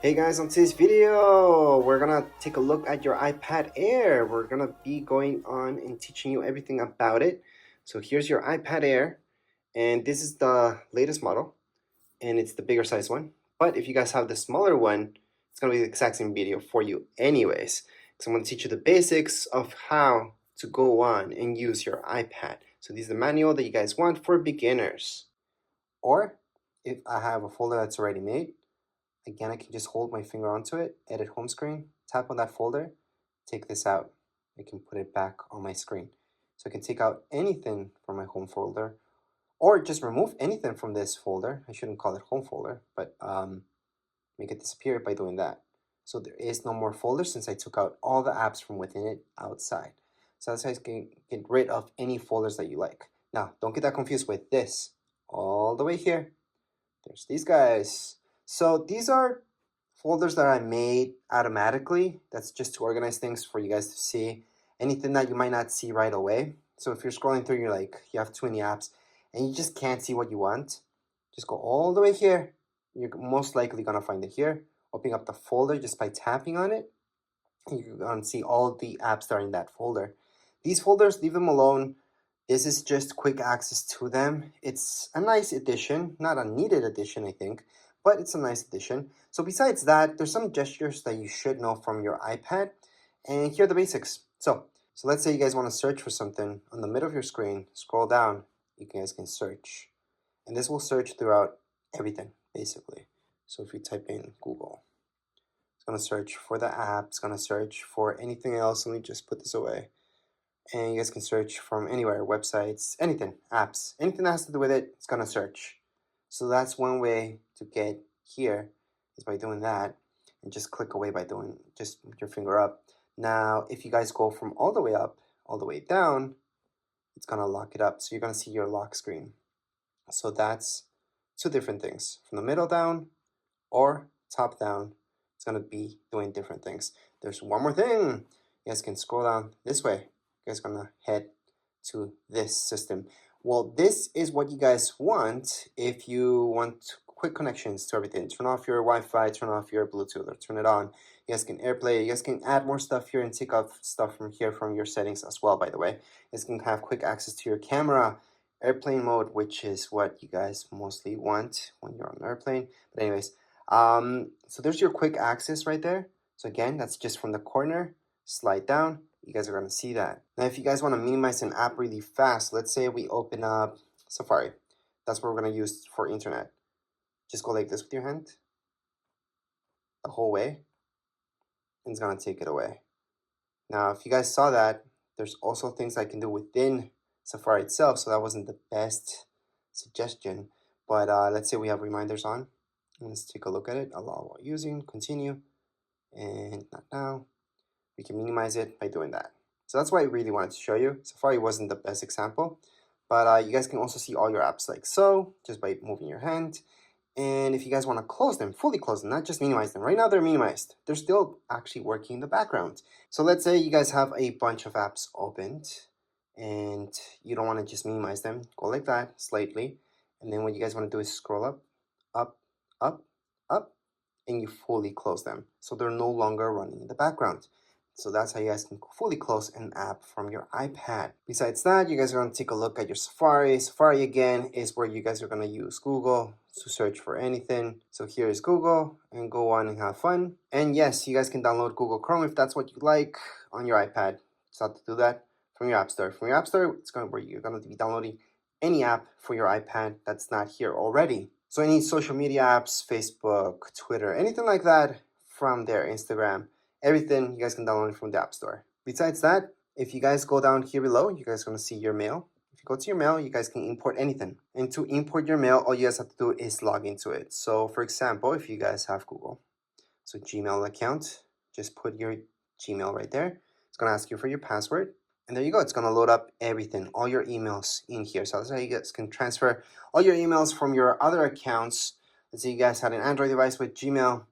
Hey guys, on today's video, we're gonna take a look at your iPad Air. We're gonna be going on and teaching you everything about it. So here's your iPad Air, and this is the latest model, and it's the bigger size one. But if you guys have the smaller one, it's gonna be the exact same video for you anyways. So I'm gonna teach you the basics of how to go on and use your iPad. So this is the manual that you guys want for beginners. Or if I have a folder that's already made, again, I can just hold my finger onto it, edit home screen, tap on that folder, take this out. I can put it back on my screen. So I can take out anything from my home folder or just remove anything from this folder. I shouldn't call it home folder, but make it disappear by doing that. So there is no more folder since I took out all the apps from within it outside. So that's how you can get rid of any folders that you like. Now, don't get that confused with this. All the way here, there's these guys. So these are folders that I made automatically. That's just to organize things for you guys to see. Anything that you might not see right away. So if you're scrolling through, you're like, you have too many apps and you just can't see what you want, just go all the way here. You're most likely gonna find it here. Opening up the folder just by tapping on it, you're gonna see all the apps that are in that folder. These folders, leave them alone. This is just quick access to them. It's a nice addition, not a needed addition, I think, but it's a nice addition. So besides that, there's some gestures that you should know from your iPad, and here are the basics. So let's say you guys want to search for something on the middle of your screen. Scroll down, you guys can search, and this will search throughout everything, basically. So if you type in Google, it's gonna search for the app, it's gonna search for anything else. Let me just put this away. And you guys can search from anywhere, websites, anything, apps, anything that has to do with it, it's gonna search. So that's one way to get here is by doing that, and just click away by doing just your finger up. Now, if you guys go from all the way up, all the way down, it's gonna lock it up. So you're gonna see your lock screen. So that's two different things. From the middle down or top down, it's gonna be doing different things. There's one more thing. You guys can scroll down this way. You guys are gonna head to this system. Well, this is what you guys want if you want quick connections to everything. Turn off your Wi-Fi, turn off your Bluetooth, or turn it on. You guys can AirPlay. You guys can add more stuff here and take out stuff from here from your settings as well, by the way. You guys can have quick access to your camera, airplane mode, which is what you guys mostly want when you're on an airplane. But anyways, so there's your quick access right there. So again, that's just from the corner. Slide down, you guys are going to see that. Now, if you guys want to minimize an app really fast, let's say we open up Safari. That's what we're going to use for internet. Just go like this with your hand the whole way, and it's going to take it away. Now, if you guys saw that, there's also things I can do within Safari itself, so that wasn't the best suggestion. But let's say we have reminders on. Let's take a look at it. Allow while using, continue, and not now. We can minimize it by doing that. So that's why I really wanted to show you. Safari wasn't the best example, but you guys can also see all your apps like so, just by moving your hand. And if you guys want to close them, fully close them, not just minimize them. Right now they're minimized. They're still actually working in the background. So let's say you guys have a bunch of apps opened and you don't want to just minimize them. Go like that, slightly. And then what you guys want to do is scroll up, up, up, up, and you fully close them. So they're no longer running in the background. So that's how you guys can fully close an app from your iPad. Besides that, you guys are going to take a look at your Safari. Safari, again, is where you guys are going to use Google to search for anything. So here is Google, and go on and have fun. And yes, you guys can download Google Chrome if that's what you like on your iPad. It's not to do that from your App Store. From your App Store, it's going to where you're going to be downloading any app for your iPad that's not here already. So any social media apps, Facebook, Twitter, anything like that from there, Instagram, everything you guys can download it from the App Store. Besides that, if you guys go down here below, you guys are going to see your mail. If you go to your mail, you guys can import anything. And to import your mail, all you guys have to do is log into it. So for example, if you guys have Google, so Gmail account, just put your Gmail right there. It's going to ask you for your password. And there you go. It's going to load up everything, all your emails in here. So that's how you guys can transfer all your emails from your other accounts. Let's say you guys had an Android device with Gmail.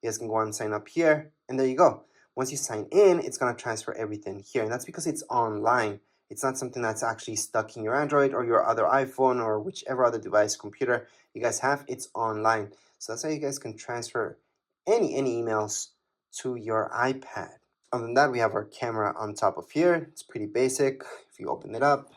You guys can go and sign up here, and there you go. Once you sign in, it's going to transfer everything here, and that's because it's online. It's not something that's actually stuck in your Android or your other iPhone or whichever other device, computer you guys have. It's online. So that's how you guys can transfer any emails to your iPad. Other than that, we have our camera on top of here. It's pretty basic. If you open it up,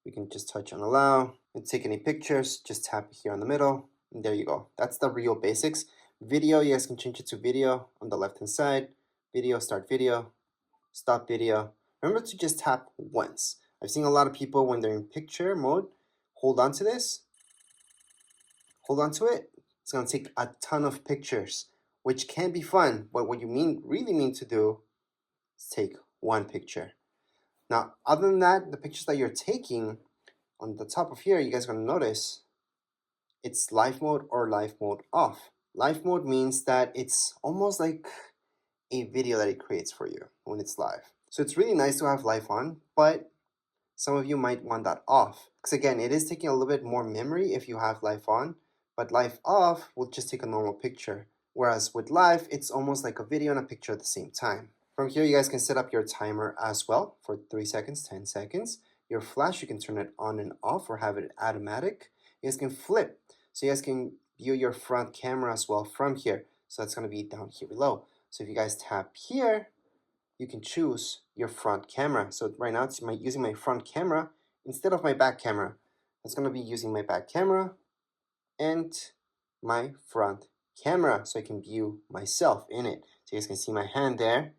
we can just touch on allow and take any pictures. Just tap here in the middle, and there you go. That's the real basics. Video, you guys can change it to video on the left hand side. Video, start video, stop video. Remember to just tap once. I've seen a lot of people when they're in picture mode, hold on to this, hold on to it. It's gonna take a ton of pictures, which can be fun, but what you really mean to do is take one picture. Now, other than that, the pictures that you're taking on the top of here, you guys are gonna notice it's live mode or live mode off. Live mode means that it's almost like a video that it creates for you when it's live. So it's really nice to have live on, but some of you might want that off. Because again, it is taking a little bit more memory if you have live on, but live off will just take a normal picture. Whereas with live, it's almost like a video and a picture at the same time. From here, you guys can set up your timer as well for 3 seconds, 10 seconds. Your flash, you can turn it on and off or have it automatic. You guys can flip. So you guys can view your front camera as well from here. So that's going to be down here below. So if you guys tap here, you can choose your front camera. So right now it's using my front camera instead of my back camera. It's going to be using my back camera and my front camera so I can view myself in it. So you guys can see my hand there,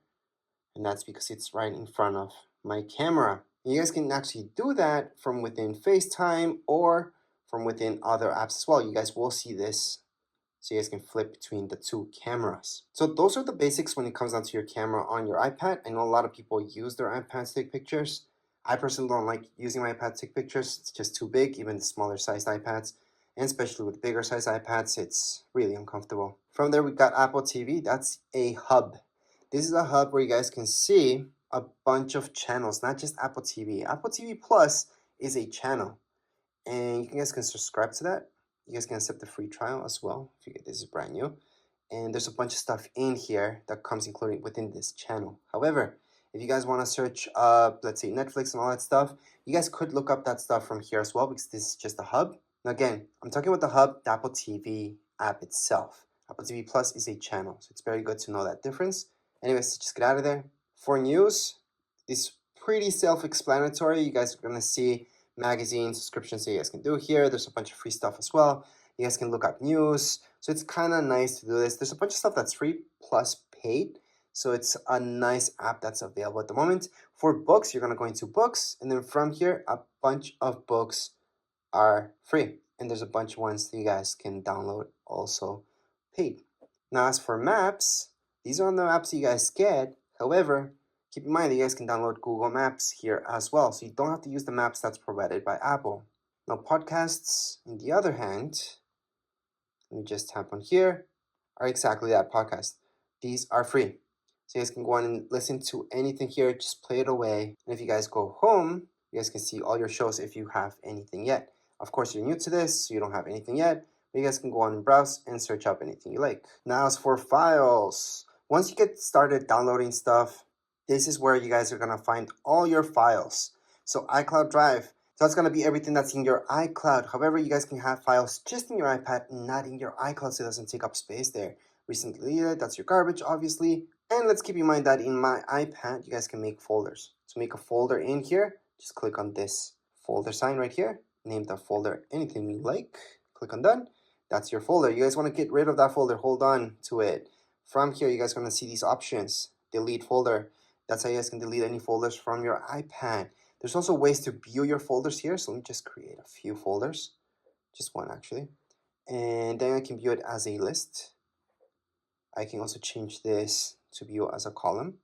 and that's because it's right in front of my camera. And you guys can actually do that from within FaceTime or from within other apps as well. You guys will see this, so you guys can flip between the two cameras. So those are the basics when it comes down to your camera on your iPad. I know a lot of people use their iPad to take pictures. I personally don't like using my iPad to take pictures. It's just too big, even the smaller sized iPads. And especially with bigger sized iPads, it's really uncomfortable. From there, we got Apple TV. That's a hub. This is a hub where you guys can see a bunch of channels, not just Apple TV. Apple TV Plus is a channel, and you guys can subscribe to that. You guys can accept the free trial as well if you get this is brand new. And there's a bunch of stuff in here that comes included within this channel. However, if you guys want to search up, let's say Netflix and all that stuff, you guys could look up that stuff from here as well because this is just a hub. Now again, I'm talking about the hub, the Apple TV app itself. Apple TV Plus is a channel, so it's very good to know that difference. Anyways, just get out of there. For news, it's pretty self-explanatory. You guys are going to see magazine subscriptions that you guys can do here. There's a bunch of free stuff as well. You guys can look up news. So it's kind of nice to do this. There's a bunch of stuff that's free plus paid. So it's a nice app that's available at the moment. For books, you're going to go into books. And then from here, a bunch of books are free. And there's a bunch of ones that you guys can download also paid. Now, as for maps, these are the maps you guys get. However, keep in mind that you guys can download Google Maps here as well. So you don't have to use the maps that's provided by Apple. Now, podcasts, on the other hand, let me just tap on here, are exactly that, podcast. These are free. So you guys can go on and listen to anything here, just play it away. And if you guys go home, you guys can see all your shows if you have anything yet. Of course, you're new to this, so you don't have anything yet, but you guys can go on and browse and search up anything you like. Now, as for files, once you get started downloading stuff, this is where you guys are gonna find all your files. So iCloud Drive, so that's gonna be everything that's in your iCloud. However, you guys can have files just in your iPad, not in your iCloud, so it doesn't take up space there. Recently deleted, that's your garbage, obviously. And let's keep in mind that in my iPad, you guys can make folders. To make a folder in here, just click on this folder sign right here. Name the folder anything you like. Click on done. That's your folder. You guys want to get rid of that folder, hold on to it. From here, you guys are going to see these options. Delete folder. That's how you guys can delete any folders from your iPad. There's also ways to view your folders here. So let me just create a few folders. Just one actually. And then I can view it as a list. I can also change this to view as a column.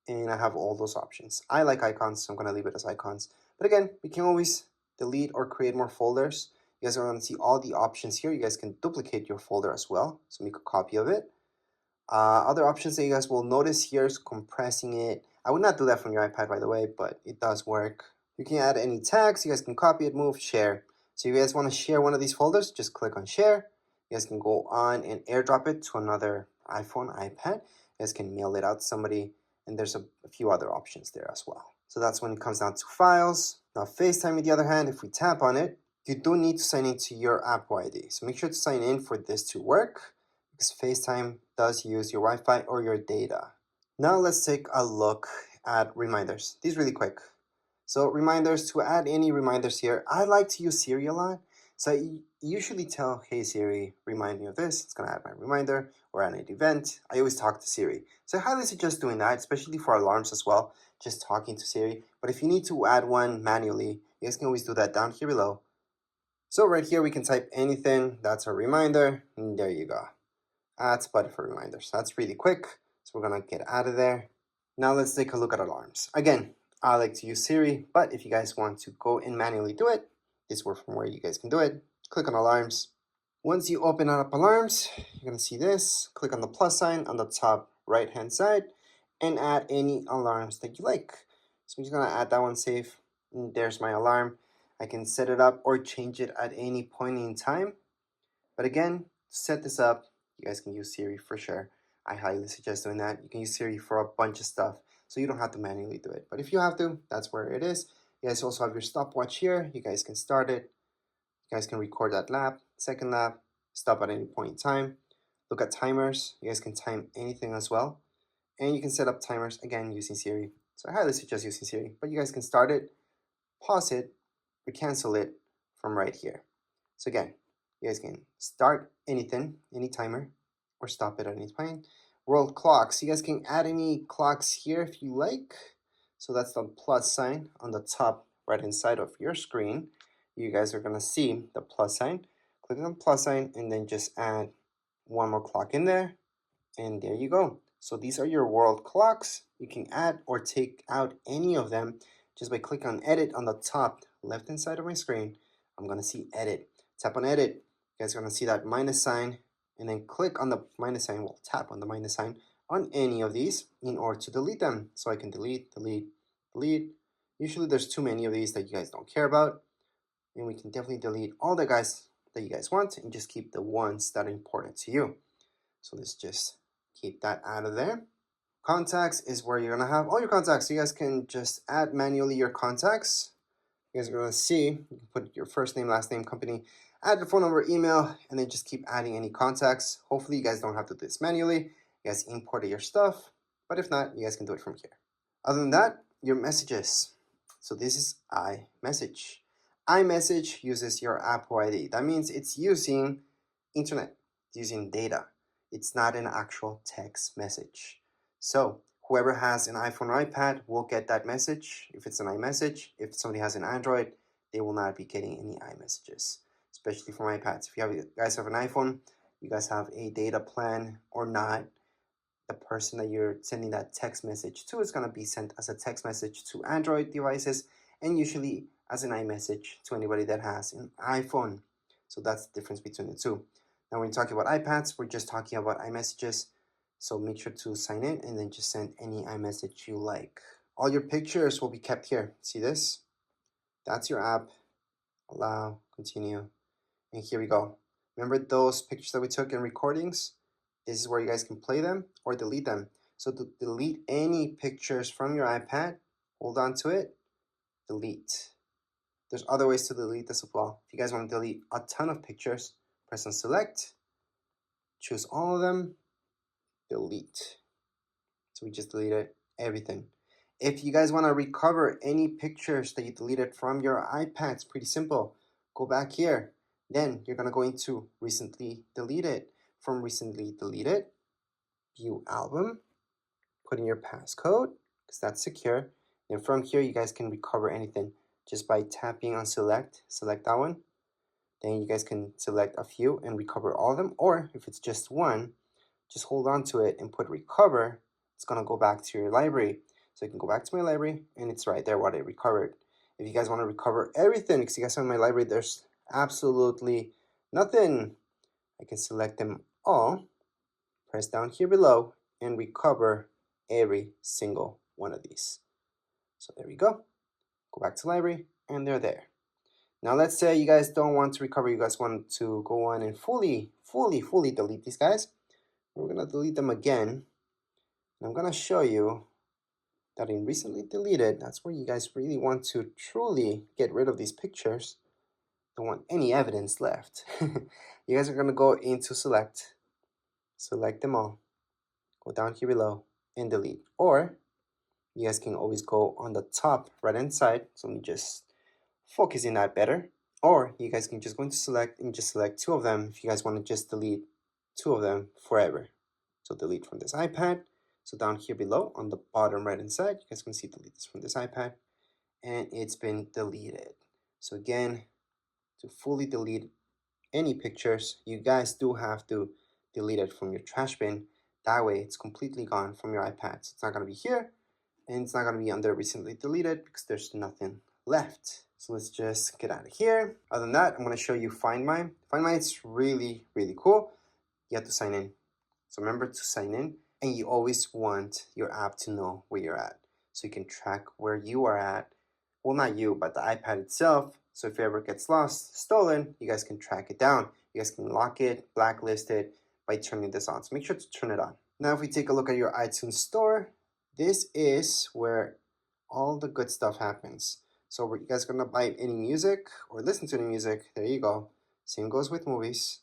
And I have all those options. I like icons, so I'm going to leave it as icons. But again, we can always delete or create more folders. You guys are going to see all the options here. You guys can duplicate your folder as well. So make a copy of it. Other options that you guys will notice here is compressing it. I would not do that from your iPad, by the way, but it does work. You can add any tags. You guys can copy it, move, share. So if you guys want to share one of these folders, just click on share. You guys can go on and airdrop it to another iPhone, iPad. You guys can mail it out to somebody. And there's a few other options there as well. So that's when it comes down to files. Now FaceTime, on the other hand, if we tap on it, you do need to sign into your Apple ID. So make sure to sign in for this to work. because FaceTime does use your Wi-Fi or your data. Now let's take a look at reminders. These really quick. So reminders, to add any reminders here, I like to use Siri a lot. So I usually tell, hey Siri, remind me of this. It's gonna add my reminder, or add an event. I always talk to Siri. So I highly suggest doing that, especially for alarms as well, just talking to Siri. But if you need to add one manually, you guys can always do that down here below. So right here, we can type anything. That's a reminder, and there you go. Add button for reminders. That's really quick. So we're gonna get out of there. Now let's take a look at alarms. Again, I like to use Siri, but if you guys want to go and manually do it, this is from where you guys can do it. Click on alarms. Once you open up alarms, you're gonna see this. Click on the plus sign on the top right hand side and add any alarms that you like. So I'm just gonna add that one, save. And there's my alarm. I can set it up or change it at any point in time. But again, to set this up, you guys can use Siri for sure. I highly suggest doing that. You can use Siri for a bunch of stuff, so you don't have to manually do it. But if you have to, that's where it is. You guys also have your stopwatch here. You guys can start it. You guys can record that lap, second lap, stop at any point in time. Look at timers. You guys can time anything as well. And you can set up timers, again, using Siri. So I highly suggest using Siri. But you guys can start it, pause it, or cancel it from right here. So again, you guys can start anything, any timer, or stop it at any point. World clocks. You guys can add any clocks here if you like. So that's the plus sign on the top right hand side of your screen. You guys are gonna see the plus sign. Click on the plus sign and then just add one more clock in there. And there you go. So these are your world clocks. You can add or take out any of them just by clicking on edit on the top left hand side of my screen. I'm gonna see edit. Tap on edit. You guys are gonna see that minus sign, and then click on the minus sign. Well, tap on the minus sign on any of these in order to delete them. So I can delete, delete, delete. Usually there's too many of these that you guys don't care about, and we can definitely delete all the guys that you guys want and just keep the ones that are important to you. So let's just keep that out of there. Contacts is where you're gonna have all your contacts. You guys can just add manually your contacts. You guys are gonna see, you can put your first name, last name, company, add the phone number, email, and then just keep adding any contacts. Hopefully you guys don't have to do this manually. You guys import your stuff, but if not, you guys can do it from here. Other than that, your messages. So this is iMessage. iMessage uses your Apple ID. That means it's using internet, it's using data. It's not an actual text message. So whoever has an iPhone or iPad will get that message if it's an iMessage. If somebody has an Android, they will not be getting any iMessages, especially for iPads. If you guys have an iPhone, you guys have a data plan or not, the person that you're sending that text message to is going to be sent as a text message to Android devices and usually as an iMessage to anybody that has an iPhone. So that's the difference between the two. Now, when we're talking about iPads, we're just talking about iMessages. So make sure to sign in and then just send any iMessage you like. All your pictures will be kept here. See this? That's your app. Allow, continue. And here we go. Remember those pictures that we took in recordings? This is where you guys can play them or delete them. So to delete any pictures from your iPad, hold on to it, delete. There's other ways to delete this as well. If you guys want to delete a ton of pictures, press on select, choose all of them, delete. So we just deleted everything. If you guys want to recover any pictures that you deleted from your iPad, it's pretty simple. Go back here. Then you're going to go into recently deleted. From recently deleted, view album, put in your passcode because that's secure. And from here, you guys can recover anything just by tapping on select that one. Then you guys can select a few and recover all of them. Or if it's just one, just hold on to it and put recover. It's going to go back to your library. So you can go back to my library and it's right there what I recovered. If you guys want to recover everything, because you guys have in my library, there's absolutely nothing. I can select them all, press down here below, and recover every single one of these. So there we go. Go back to library, and they're there. Now let's say you guys don't want to recover, you guys want to go on and fully delete these guys. We're gonna delete them again. And I'm gonna show you that in recently deleted, that's where you guys really want to truly get rid of these pictures. Don't want any evidence left. You guys are gonna go into select, select them all, go down here below and delete. Or you guys can always go on the top right hand side. So let me just focus in that better. Or you guys can just go into select and just select two of them if you guys want to just delete two of them forever. So delete from this iPad. So down here below on the bottom right hand side, you guys can see delete this from this iPad, and it's been deleted. So again, to fully delete any pictures, you guys do have to delete it from your trash bin. That way it's completely gone from your iPad. So it's not going to be here, and it's not going to be under recently deleted because there's nothing left. So let's just get out of here. Other than that, I'm going to show you Find My. Find My is really, really cool. You have to sign in. So remember to sign in, and you always want your app to know where you're at. So you can track where you are at. Well, not you, but the iPad itself. So if it ever gets lost, stolen, you guys can track it down. You guys can lock it, blacklist it by turning this on. So make sure to turn it on. Now, if we take a look at your iTunes store, this is where all the good stuff happens. So you guys are gonna buy any music or listen to any music, there you go. Same goes with movies.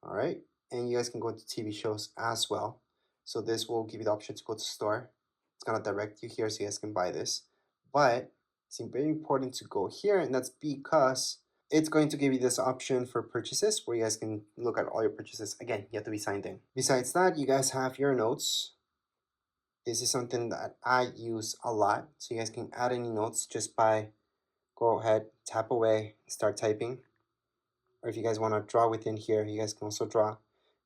All right, and you guys can go to TV shows as well. So this will give you the option to go to store. It's gonna direct you here so you guys can buy this. But it's very important to go here, and that's because it's going to give you this option for purchases where you guys can look at all your purchases. Again, you have to be signed in. Besides that, you guys have your notes. This is something that I use a lot. So you guys can add any notes just by go ahead, tap away, start typing. Or if you guys want to draw within here, you guys can also draw.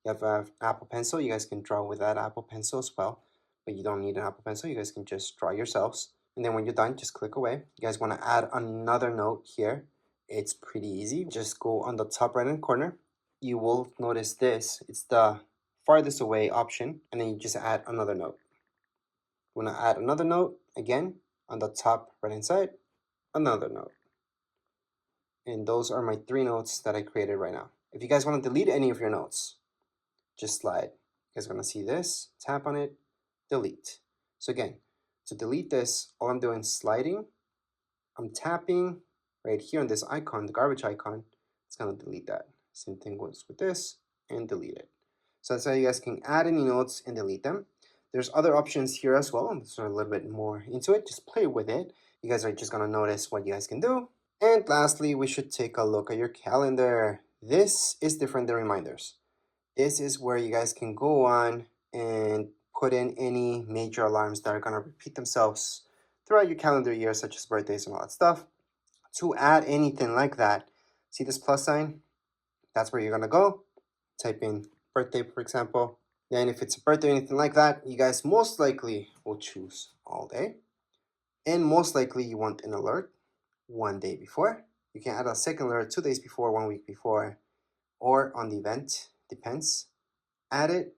You have an Apple Pencil, you guys can draw with that Apple Pencil as well. But you don't need an Apple Pencil, you guys can just draw yourselves. And then when you're done, just click away. You guys want to add another note here. It's pretty easy. Just go on the top right hand corner. You will notice this. It's the farthest away option. And then you just add another note. You want to add another note, again, on the top right hand side, another note. And those are my 3 notes that I created right now. If you guys want to delete any of your notes, just slide. You guys are going to see this, tap on it, delete. So again, to delete this, all I'm doing is sliding. I'm tapping right here on this icon, the garbage icon. It's going to delete that. Same thing goes with this, and delete it. So that's how you guys can add any notes and delete them. There's other options here as well. I'm just a little bit more into it. Just play with it. You guys are just going to notice what you guys can do. And lastly, we should take a look at your calendar. This is different than reminders. This is where you guys can go on and put in any major alarms that are going to repeat themselves throughout your calendar year, such as birthdays and all that stuff. To add anything like that, see this plus sign? That's where you're going to go. Type in birthday, for example. Then if it's a birthday or anything like that, you guys most likely will choose all day. And most likely you want an alert 1 day before. You can add a second alert 2 days before, 1 week before, or on the event, depends. Add it,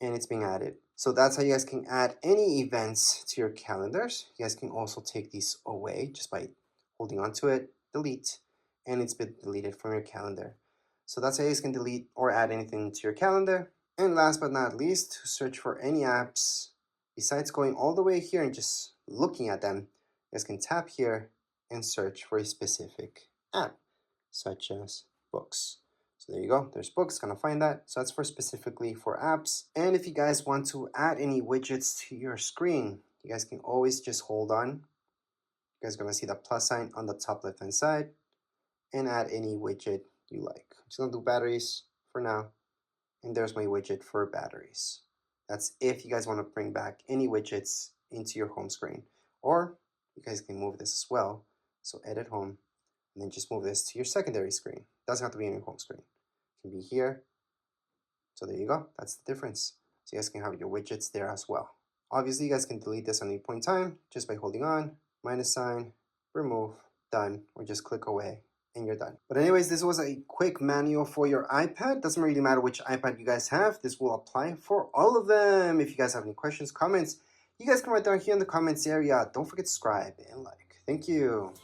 and it's being added. So that's how you guys can add any events to your calendars. You guys can also take these away just by holding onto it, delete, and it's been deleted from your calendar. So that's how you guys can delete or add anything to your calendar. And last but not least, to search for any apps, besides going all the way here and just looking at them, you guys can tap here and search for a specific app, such as books. So there you go, there's books, gonna find that. So that's for specifically for apps. And if you guys want to add any widgets to your screen, you guys can always just hold on. You guys are gonna see the plus sign on the top left hand side and add any widget you like. I'm just gonna do batteries for now. And there's my widget for batteries. That's if you guys want to bring back any widgets into your home screen. Or you guys can move this as well. So edit home, and then just move this to your secondary screen. Doesn't have to be in your home screen. It can be here. So there you go. That's the difference. So you guys can have your widgets there as well. Obviously, you guys can delete this at any point in time just by holding on, minus sign, remove, done, or just click away. And you're done. But anyways, this was a quick manual for your iPad. Doesn't really matter which iPad you guys have. This will apply for all of them. If you guys have any questions, comments, you guys can write down here in the comments area. Don't forget to subscribe and like. Thank you.